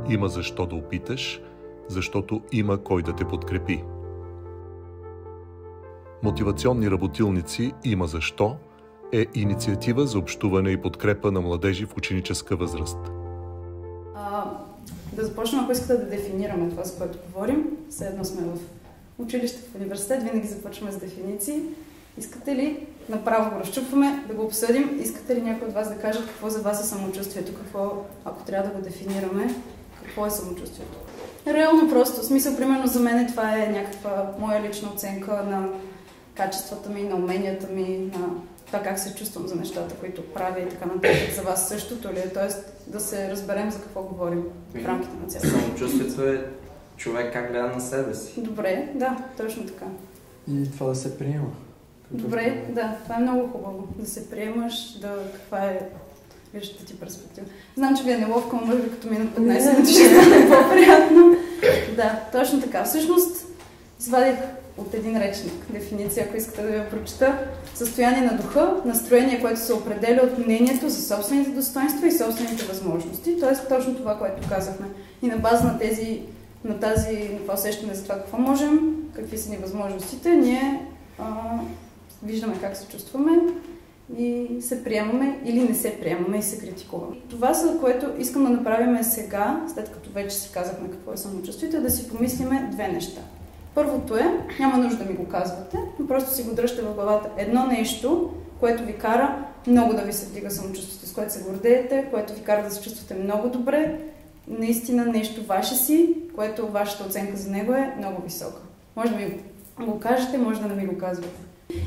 има защо да опиташ, защото има кой да те подкрепи. Мотивационни работилници "Има защо" е инициатива за общуване и подкрепа на младежи в ученическа възраст. Да започнем, ако искате да дефинираме това, за което говорим. Все едно сме в училище, в университет, винаги започваме с дефиниции. Искате ли, направо го разчупваме, да го обсъдим? Искате ли някой от вас да каже какво за вас е самочувствието? Какво, ако трябва да го дефинираме, какво е самочувствието? Реално просто, в смисъл, примерно за мен това е някаква моя лична оценка на качествата ми, на уменията ми, на това как се чувствам за нещата, които правя и така нататък. За вас същото ли е? Тоест да се разберем за какво говорим в рамките на цялото. Самочувствието е човек как гледа на себе си. Добре, да, точно така. И това да се приема. Добре, да, това е много хубаво. Да се приемаш, каква е виждата ти перспектива. Знам, че ви е неловко, но може би като минат 15 минути ще стане по-приятно. Да, точно така. Всъщност, извадих от един речник дефиниция, ако искате да я прочета. Състояние на духа, настроение, което се определя от мнението за собствените достоинства и собствените възможности. Тоест точно това, което казахме. И на база на това усещане за това какво можем, какви са ни възможностите, ние виждаме как се чувстваме и се приемаме или не се приемаме и се критикуваме. Това, за което искам да направим сега, след като вече си казахме какво е самочувствието, да си помислиме две неща. Първото е, няма нужда да ми го казвате, но просто си го дръжте в главата. Едно нещо, което ви кара много да ви се вдига самочувствието, с което се гордеете, което ви кара да се чувствате много добре, наистина нещо ваше си, което вашата оценка за него е много висока. Може да ми го кажете, може да не ми го казвате.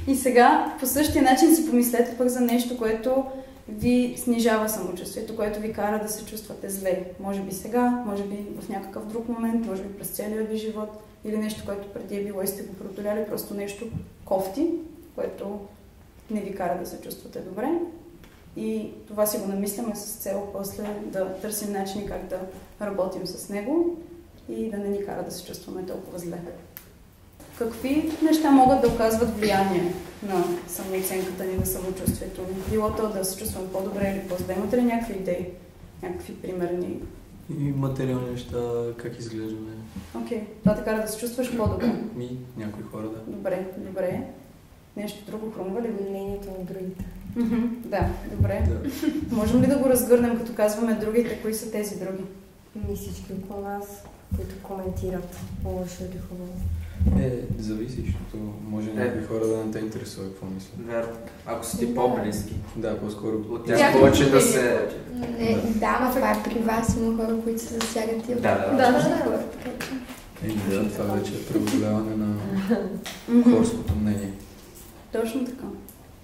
И сега по същия начин си помислете пък за нещо, което ви снижава самочувствието, което ви кара да се чувствате зле. Може би сега, може би в някакъв друг момент, може би през целия ви живот или нещо, което преди е било и сте го преодоляли, просто нещо кофти, което не ви кара да се чувствате добре. И това си го намисляме с цел после да търсим начини как да работим с него и да не ни кара да се чувстваме толкова зле. Какви неща могат да оказват влияние на самооценката ни, на самочувствието ни? Било то да се чувстваме по-добре или по-зле. Имате ли някакви идеи, някакви примерни? И материални неща, как изглеждаме. Окей, това те кара да се чувстваш по-добре. Някои хора, да. Добре. Нещо друго хрумва ли? Мнението на другите. Да, добре. Да. Можем ли да го разгърнем, като казваме другите? Кои са тези други? Всички около нас, които коментират лошо или хубаво. Зависи, защото може някакви хора да не те интересува какво мисля. Верно. Ако са ти по-близки. Да, по-скоро. От тях повече да се... Да, но това е при вас, има хора, които се засягат и от Да. Това вече е преодоляване на хорското мнение. Точно така.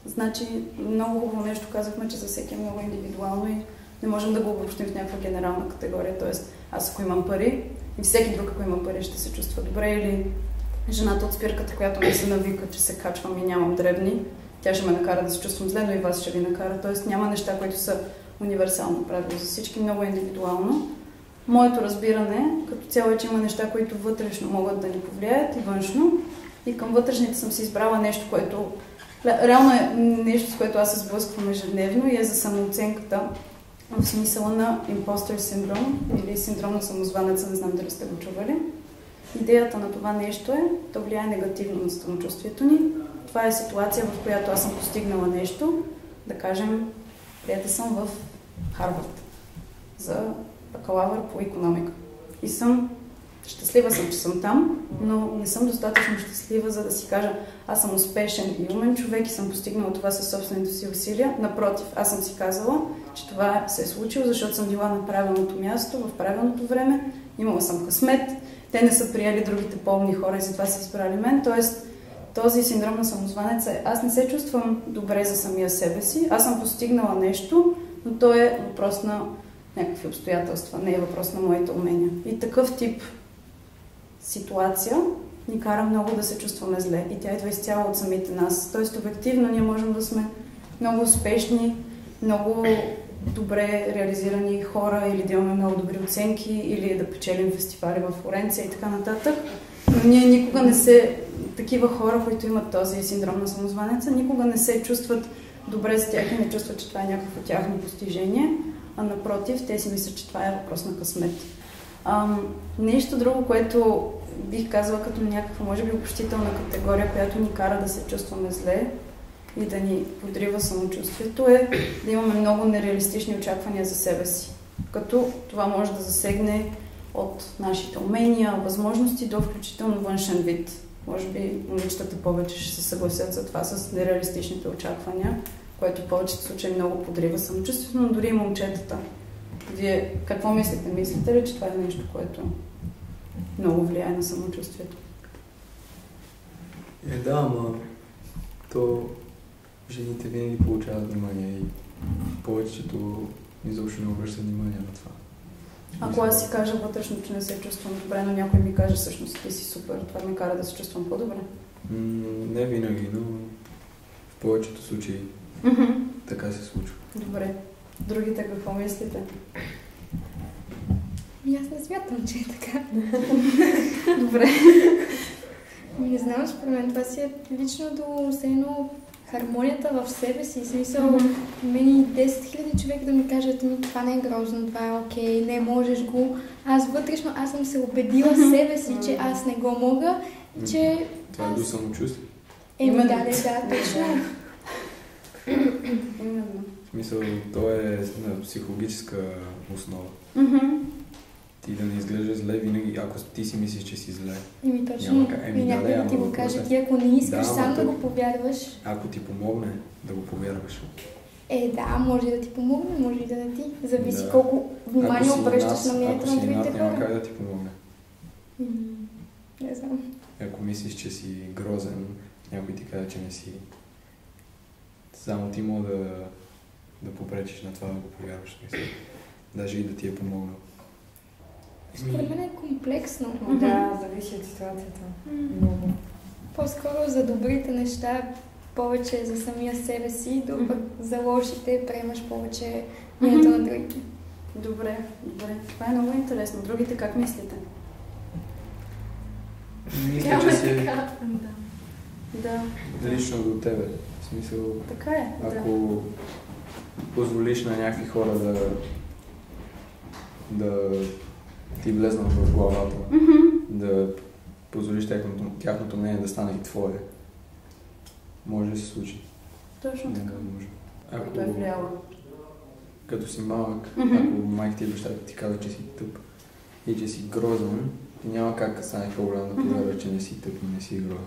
Значи, много хубаво нещо казахме, че за всеки е много индивидуално и не можем да го обобщим в някаква генерална категория. Тоест, аз ако имам пари и всеки друг, ако има пари, ще се чувства добре, или жената от спирката, която ми се навика, че се качвам и нямам дребни, тя ще ме накара да се чувствам зле, но и вас ще ви накара. Тоест, няма неща, които са универсално правило за всички, много индивидуално. Моето разбиране като цяло е, че има неща, които вътрешно могат да ни повлияят и външно. И към вътрешните съм си избрала нещо, което реално е нещо, с което аз се сблъсквам ежедневно и е за самооценката в смисъла на импостър синдром или синдром на самозванеца, не знам дали сте го чували. Идеята на това нещо е, то влияе негативно на самочувствието ни. Това е ситуация, в която аз съм постигнала нещо, да кажем, прията съм в Харвард за бакалавър по икономика. И щастлива съм, че съм там, но не съм достатъчно щастлива, за да си кажа, аз съм успешен и умен човек и съм постигнала това със собствените си усилия. Напротив, аз съм си казала, че това се е случило, защото съм била на правилното място, в правилното време, имала съм късмет, те не са приели другите по-умни хора и затова са избрали мен. Тоест, този синдром на самозванеца е, аз не се чувствам добре за самия себе си, аз съм постигнала нещо, но то е въпрос на някакви обстоятелства, не е въпрос на моите умения. И такъв тип ситуация ни кара много да се чувстваме зле. И тя идва изцяло от самите нас. Тоест, обективно ние можем да сме много успешни, много добре реализирани хора или да имаме много добри оценки, или да печелим фестивали в Флоренция и така нататък. Но ние никога не се... Такива хора, които имат този синдром на самозванеца, никога не се чувстват добре с тях и не чувстват, че това е някакво тяхно постижение, а напротив, те си мислят, че това е въпрос на късмет. Нещо друго, което бих казала като някаква, може би, обобщителна категория, която ни кара да се чувстваме зле и да ни подрива самочувствието, е да имаме много нереалистични очаквания за себе си. Като това може да засегне от нашите умения, възможности до включително външен вид. Може би момичетата повече ще се съгласят за това с нереалистичните очаквания, което в повечето случаи много подрива самочувствието, но дори и момчетата. Вие какво мислите? Мислите ли, че това е нещо, което много влияе на самочувствието? Да, ама то жените винаги получават внимание и повечето изобщо не обръщат внимание на това. Ако аз си кажа вътрешно, че не се чувствам добре, но някой ми каже всъщност ти си супер, това ми кара да се чувствам по-добре? Не винаги, но в повечето случаи така се случва. Добре. Другите какво мислите? Аз не смятам, че е така. Добре. Не знам, според мен това си е лично до сено хармонията в себе си. Смисъл, мени 10 000 човека да ми кажат, това не е грозно, това е окей, не можеш го. Аз вътрешно, аз съм се убедила себе си, че аз не го мога, че... Това е до самочувствие. Да, точно. В смисъл, то е на психологическа основа. Ти да не изглеждаш зле винаги, ако ти си мислиш, че си зле. Точно. Някой да ти го каже, ти ако не искаш сам да го повярваш. Ако ти помогне, да го повярваш. Да, може да ти помогне, може и да не ти. Зависи колко внимание обръщаш на мнението на другите хора. Няма как да ти помогне. Не знам. Ако мислиш, че си грозен, някой ти казва, че не си. Само ти мога да попречиш на това да го повярваш. Даже и да ти е помогнал. Според мен е комплексно. Да, зависи от ситуацията. Много. По-скоро за добрите неща повече за самия себе си, докато за лошите приемаш повече мнението на другите. Добре. Това е много интересно. Другите как мислите? Мисля, че си Да. лично до тебе. В смисъл, така е. Ако позволиш на някакви хора да ти влезнат в главата, да позволиш тяхното мнение да стане и твое, може да се случи. Точно така. Ако е влияло. Като си малък, ако майка ти и баща ти казва, че си тъп и че си грозен, няма как да стане по-голям да повярва, че не си тъп и не си грозен.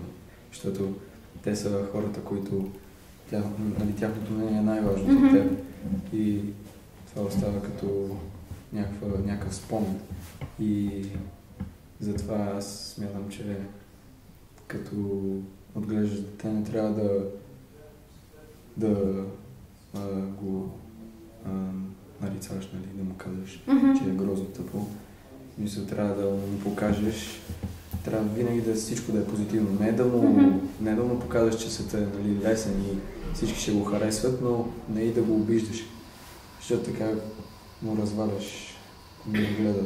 Защото те са хората, които тяхното мнение е най-важно за теб. И това остава като някакъв спомен. И затова аз смятам, че като отглеждаш дете, не трябва да го нарицаваш, да му казваш, че е грозно тъпо. Мисля, трябва да му покажеш, трябва винаги всичко да е позитивно. Не да му показваш, че света е лесен и всички ще го харесват, но не и да го обиждаш. Защото така му разваляш гледа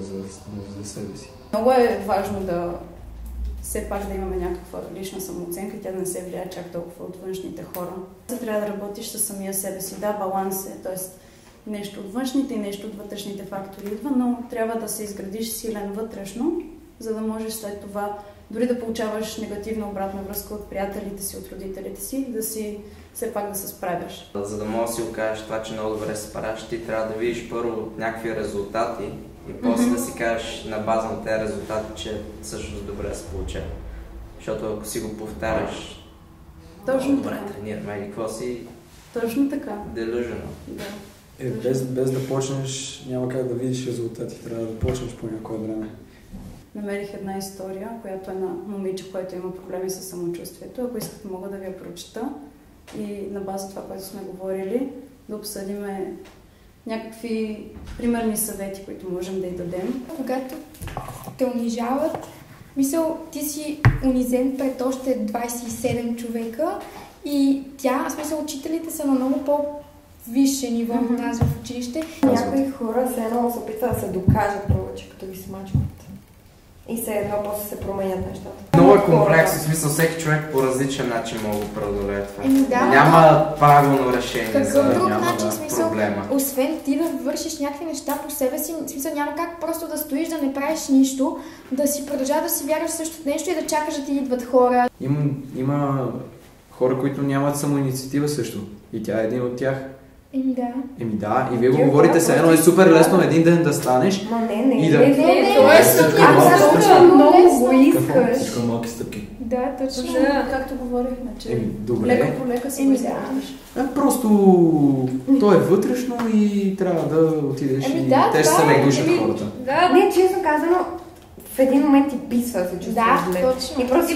за себе си. Много е важно да все пак да имаме някаква лична самооценка и тя да не се влияе чак толкова от външните хора. Трябва да работиш със самия себе си. Да, баланс е, т.е. нещо от външните и нещо от вътрешните фактори идва, но трябва да се изградиш силен вътрешно, за да можеш след това дори да получаваш негативна обратна връзка от приятелите си, от родителите си, да си все пак да се справяш. За да можеш да си окажеш това, че много добре се справяш, ти трябва да видиш първо някакви резултати и после да си кажеш на база на тези резултати, че всъщност добре се получава. Защото ако си го повтаряш, точно добре така. тренираме или какво си... Точно така. Делюжено. Да. Без да почнеш, няма как да видиш резултати, трябва да почнеш по някое време. Намерих една история, която е на момиче, което има проблеми с самочувствието. Ако искате, мога да ви я прочета и на база това, което сме говорили, да обсъдим някакви примерни съвети, които можем да й дадем. Когато те унижават, мисъл, ти си унизен пред още 27 човека и учителите са на много по-висше ниво от нас в училище. Някои хора все едно се опитват да се докажат повече, като ги смачкат. И все едно после се променят нещата. Много е комплексно, в смисъл всеки човек по различен начин може да преодолее това. Да, Няма правилно решение за друг начин, смисъл, проблема. освен ти да вършиш някакви неща по себе си, в смисъл няма как просто да стоиш, да не правиш нищо, да си продължава да си вярваш в същото нещо и да чакаш да ти идват хора. Има хора, които нямат самоинициатива също. И тя е един от тях. Да. И вие го говорите се едно е супер лесно един ден да станеш. Ма не. Много го искаш. Всичко малки стъпки. Да, точно. Както говорихме, че Добре. лека по лека си го изграждаш. Просто то е вътрешно и трябва да отидеш и те ще се нагушат хората. Не, честно казано, в един момент ти писва се чувстваш зле. Точно. И просто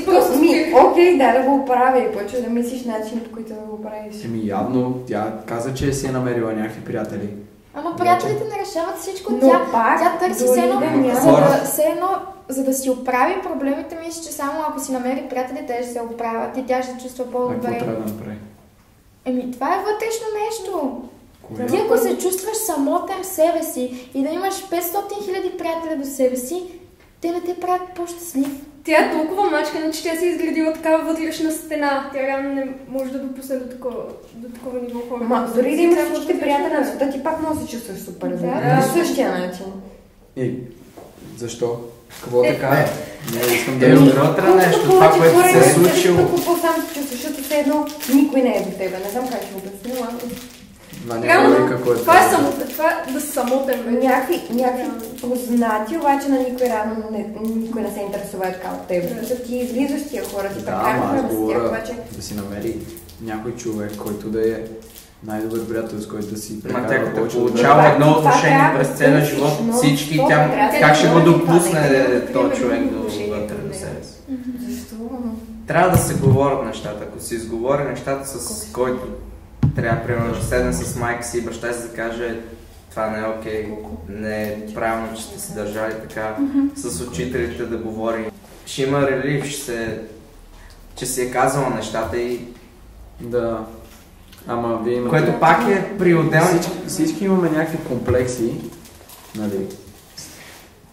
окей, да го оправя и почваш да мислиш начин, по който да го правиш. Явно, тя каза, че си е намерила някакви приятели. Ама приятелите не решават всичко. Но Тя търси все едно, за да си оправи проблемите, мисля, че само ако си намери приятели, те ще се оправят и тя ще чувства по-добре. Какво трябва да направи? Това е вътрешно нещо. Ти ако се чувстваш самотен в себе си и да имаш 500 000 приятели до себе си, те не те правят по-щастлив. Тя е толкова мачкана, че тя се е изградила такава вътрешна стена. Тя реално не може да допусне до такова ниво хора. Дори да имаш всички приятели на света, ти пак може да се чувстваш супер зле. По същия начин. Защо? Какво така е? Не искам да вътре нещо, това, което се е случило. Какво сам се чувстваш, защото все едно никой не е до тебе. Не знам как ще го обясня, това е самотен. Това е да самотен. Някакви познати, обаче на никой рано никой не се интересува така от теб. Защото ти излизаш тия хора, ти прекарваш време с тях, обаче... Да си намери някой човек, който да е най-добър приятел, с който да си прекарва повече. Получава едно отношение през целия живот, всички тя как ще го допусне този човек до себе си. Защо? Трябва да се говорят нещата. Ако си изговори нещата, с който трябва, примерно, да седне с майка си и баща си да каже това не е окей, не е правилно, че сте се държали така, с учителите да говори. Ще има релив, че си е казала нещата и... Да. Ама вие имате... Което пак е при отделни... Всички имаме някакви комплекси, нали?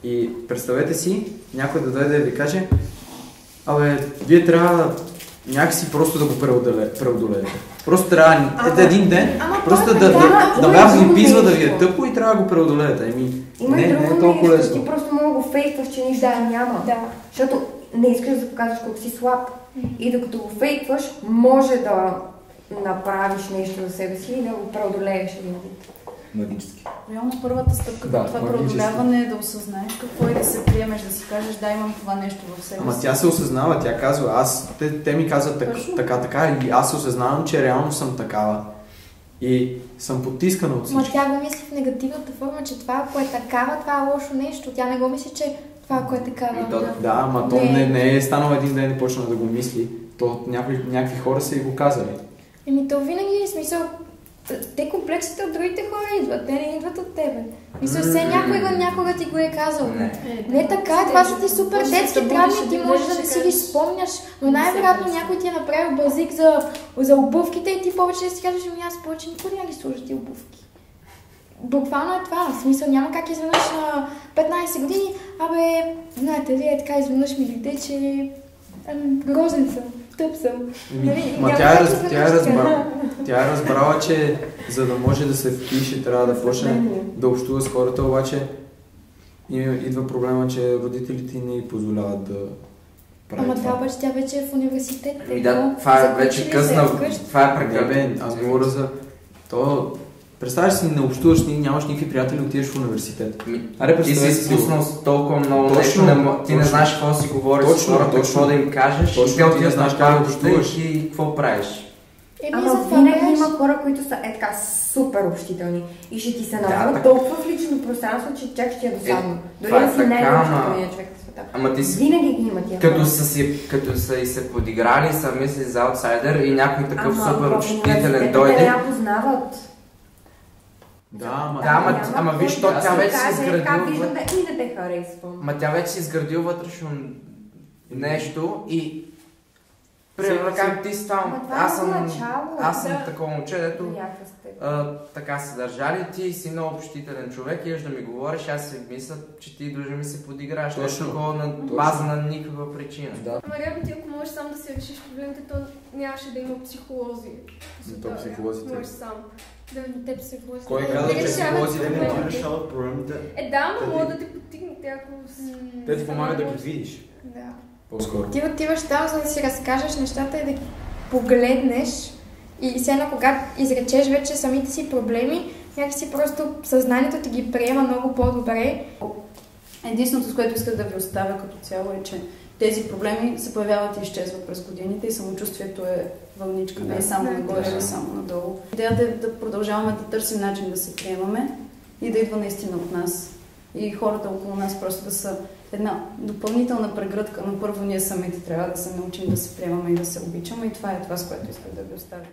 И представете си, някой да дойде да ви каже вие трябва някакси просто да го преодолеете. Просто трябва един ден, просто да вас ви пизва да ви е тъпо и трябва да го преодолеете. Има и друго нещо, ти просто мога го фейкваш, че нищо няма. Защото не искаш да показваш колко си слаб. И докато го фейкваш, може да направиш нещо за себе си и да го преодолееш един вид. Магически. Реално първата стъпка към това преодоляване е да осъзнаеш какво и да се приемеш, да си кажеш да имам това нещо в себе си. Ама тя се осъзнава, тя казва, те ми казват така и аз се осъзнавам, че реално съм такава. И съм потискана от всички. Ма тя го мисли в негативната форма, че това, ако е такава, това е лошо нещо. Тя не го мисли, че това, ако е такава. Да, ама то не е станало един ден и почна да го мисли. То някакви хора са и го казали. То винаги е смисъл. Те комплексите от другите хора идват, те не идват от тебе. Мисля, все някой някога ти го е казал. Не така, това са ти супер детски травми, ти можеш да не си ги спомняш, но най-вероятно някой ти е направил базик за обувките и ти повече да си кажеш, аз повече никога няма ги служа ти обувки. Буквално е това, в смисъл няма как изведнъж на 15 години, знаете ли, така изведнъж ми дойде, че грозен съм. Тъп съм. Тя е разбрала, че за да може да се впише, трябва да почне да общува с хората, обаче идва проблема, че родителите не й позволяват да прави това. Това обаче тя вече е в университет. Това е вече късно. Това е прекратен. Аз говоря за... Представяш си, не общуваш, нямаш никакви приятели, отидеш в университет. И си спуснал толкова много нещо, ти не знаеш какво си говориш с хората, какво да им кажеш, и те отиваш на как общуваш и какво правиш. Ама винаги има хора, които са така супер общителни и ще ти се навърнат толкова в лично пространство, че чак ще е досадно. Дори да си най-общителният човек в света. Ама ти си... Винаги ги има тия хора. Като са и се подиграли, са мисли за аутсайдер и някой такъв супер общителен дойде. Те не познават. Ама виж, тя вече си изградила... Виждам да и не те харесвам. Ма тя вече си изградила вътрешно нещо и Примерно, как ти си там, аз съм такова момче, дето така се държали, ти си много общителен човек и да ми говориш, аз си мисля, че ти дължа ми се подиграш. Точно такова на база на никаква причина. Да. Ама реално ти, ако можеш сам да си решиш проблемите, то нямаше да има психолози. То психолозите. Можеш сам. Да, те психолози. Кой каза, че психолозите не ти решават проблемите? Да, но могат да те подтигнат, ако... Те ти помагат да ги видиш. Да. По-скоро. Ти отиваш там, за да си разкажеш нещата и да ги погледнеш. И сега, когато изречеш вече самите си проблеми, някакси просто съзнанието ти ги приема много по-добре. Единственото, с което исках да ви оставя като цяло е, че тези проблеми се появяват и изчезват през годините и самочувствието е вълничка, не е само нагоре, не само надолу. Идеята е да продължаваме да търсим начин да се приемаме и да идва наистина от нас. И хората около нас просто да са една допълнителна прегръдка, но първо ние самите трябва да се научим да се приемаме и да се обичаме и това е това, с което исках да ви оставя.